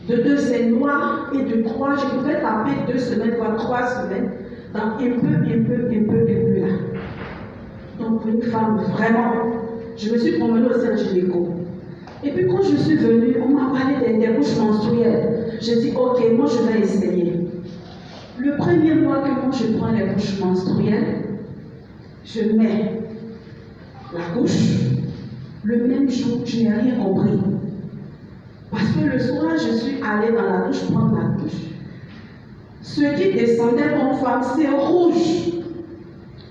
De 2, c'est noir. Et de 3, je pouvais taper 2 semaines, voire 3 semaines, dans un peu là. Donc pour une femme, vraiment, je me suis promenée au Saint-Gynéco. Et puis quand je suis venue, on m'a parlé des couches menstruelles. J'ai dit, ok, moi je vais essayer. Le premier mois que moi je prends les couches menstruelles, je mets la couche. Le même jour, je n'ai rien compris. Parce que le soir, je suis allée dans la douche prendre la douche. Ce qui descendait comme femme, c'est rouge.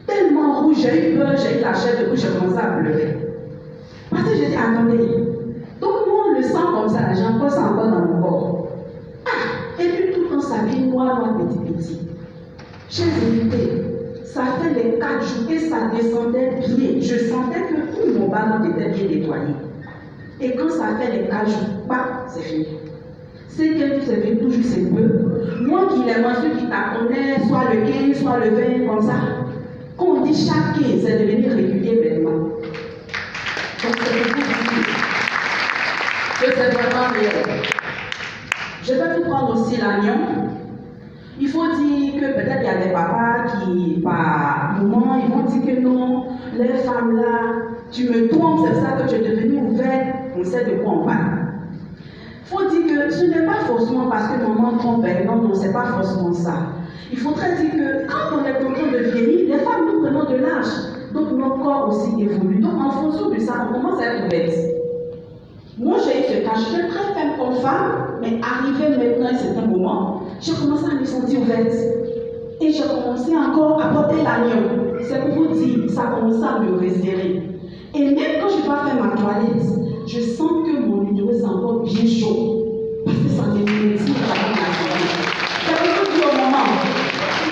Tellement rouge, j'ai eu peur, j'ai eu la chair de couche, j'ai commencé à pleurer. Parce que j'ai dit, attendez. Donc moi, on le sent comme ça, j'ai encore ça encore dans mon corps. Ah, et puis tout le temps, ça vient noir, petit. Chers invités, ça fait les 4 jours et ça descendait bien. Je sentais que tout mon ballon était bien nettoyé. Et quand ça fait les 4 jours, bah, c'est fini. C'est que vous savez toujours c'est peu. Moi qui les menstrues qui t'attendais, soit le 15, soit le 20, comme ça. Quand on dit chaque 15, c'est devenu régulier maintenant. Donc c'est pour vous dire que c'est vraiment réel. Je vais vous prendre aussi l'agneau. Il faut dire que peut-être il y a des papas qui, par moment, ils vont dire que non, les femmes là, tu me trompes, c'est ça que tu es devenue ouverte, on sait de quoi on parle. Il faut dire que ce n'est pas forcément parce que maman trompe, non, c'est pas forcément ça. Il faudrait dire que quand on est en train de vieillir, les femmes nous prenons de l'âge, donc notre corps aussi évolue. Donc en fonction de ça, on commence à être ouverte. Moi j'ai eu ce cas, j'étais très faible comme femme, mais arrivé maintenant à un certain moment, j'ai commencé à me sentir ouverte. Et j'ai commencé encore à porter l'agneau. C'est pour vous dire, ça a commencé à me resserrer. Et même quand je dois faire ma toilette, je sens que mon utérus est encore bien chaud. Parce que ça me motive avant la journée. C'est pour vous dire au moment,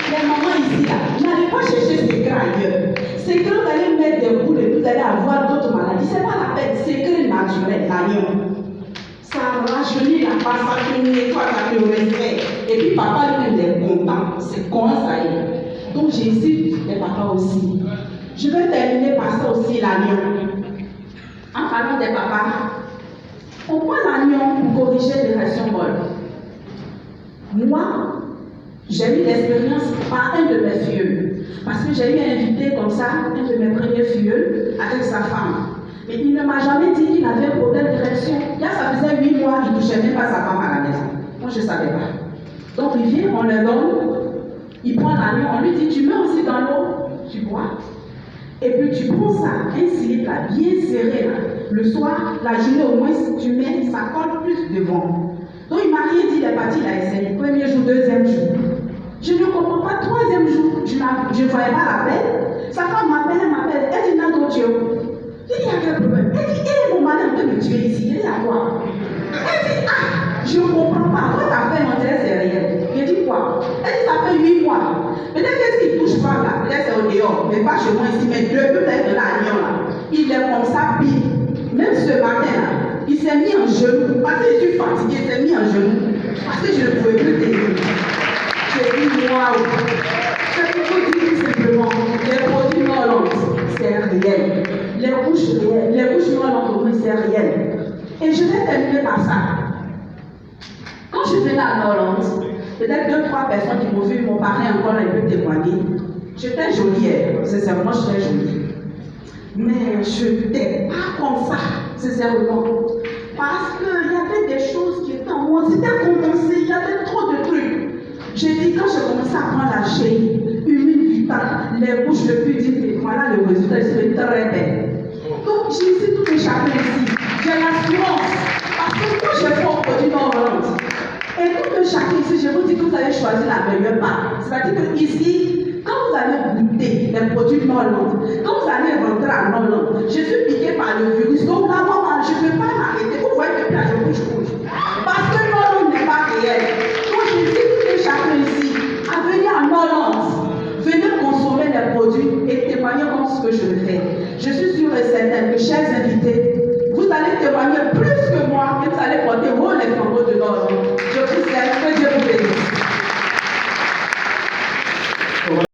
les mamans ici, là, n'allez pas chercher ces gras ailleurs. C'est que vous allez mettre des boules et vous allez avoir d'autres maladies. Ce n'est pas la peine, c'est que naturel, l'agneau. Ça rajeunit la base, ça te nettoie, ça te respect. Et puis papa lui-même est content, c'est con ça y est. Donc j'incite les papas aussi. Je vais terminer par ça aussi l'agneau. En parlant des papas, on prend l'agneau pour corriger les réactions molles. Moi, j'ai eu l'expérience par un de mes filleuls. Parce que j'ai eu invité comme ça, un de mes premiers filleuls, avec sa femme. Mais il ne m'a jamais dit qu'il avait un problème d'érection. Là, ça faisait 8 mois, il ne touchait même pas sa femme à la maison. Moi, je ne savais pas. Donc, il vient, on le donne, il prend l'agneau, on lui dit, tu mets aussi dans l'eau, tu bois. Et puis, tu prends ça, un slip là, bien serré là. Le soir, la journée au moins, tu mets, ça colle plus devant. Donc, il ne m'a rien dit, il est parti, il a essayé. Premier jour, deuxième jour. Je ne comprends pas, troisième jour, je ne voyais pas l'appel. Sa femme m'appelle, elle dit, non, Dieu. Il y a quel problème? Elle dit, mon mari est en train de me tuer ici, il est à quoi? Elle dit, je ne comprends pas, toi t'as fait, on dirait c'est réel. Je dis quoi? Elle dit, ça fait 8 mois. Peut-être qu'est-ce qui touche pas là? Peut-être c'est au dehors, mais pas chez moi ici, mais deux peut-être de l'agneau là. Il est comme ça, pile. Même ce matin là, il s'est mis en genoux, parce que je suis fatiguée, il s'est mis en genoux, parce que je ne pouvais plus tenir. J'ai dit, waouh! C'est pour vous dire simplement, les produits non c'est réel. Les couches noires d'entreprise, c'est réel. Et je vais terminer par ça. Quand je venais à Hollande, peut-être 2-3 personnes qui m'ont vu, mon pari encore un peu témoigner. J'étais jolie, sincèrement, j'étais jolie. Mais je n'étais pas comme ça, sincèrement. Parce qu'il y avait des choses qui étaient en moi, c'était compensé, il y avait trop de trucs. J'ai dit, quand j'ai commencé à prendre la chaîne, humide vitale, les bouches de plus dites, voilà le résultat, c'est très belle. Donc, j'ai ici tout échappé ici. J'ai l'assurance. Parce que quand j'ai fait un produit non Hollande, et tout que chacun ici, je vous dis que vous allez choisir la meilleure marque. C'est-à-dire que ici, quand vous allez goûter les produits non Hollande, quand vous allez rentrer à Hollande, je suis piqué par le virus. Donc, là, maman, je ne peux pas m'arrêter. Vous voyez que là, je bouge. Parce que Hollande n'est pas réel. Donc, je dis que chacun ici, à venir à Hollande, venez consommer les produits et témoigner comme ce que je le fais. Je suis sûre et certaine que, chers invités, vous allez témoigner plus que moi et vous allez porter haut les flambeaux de l'ordre. Je vous aime, que Dieu vous bénisse.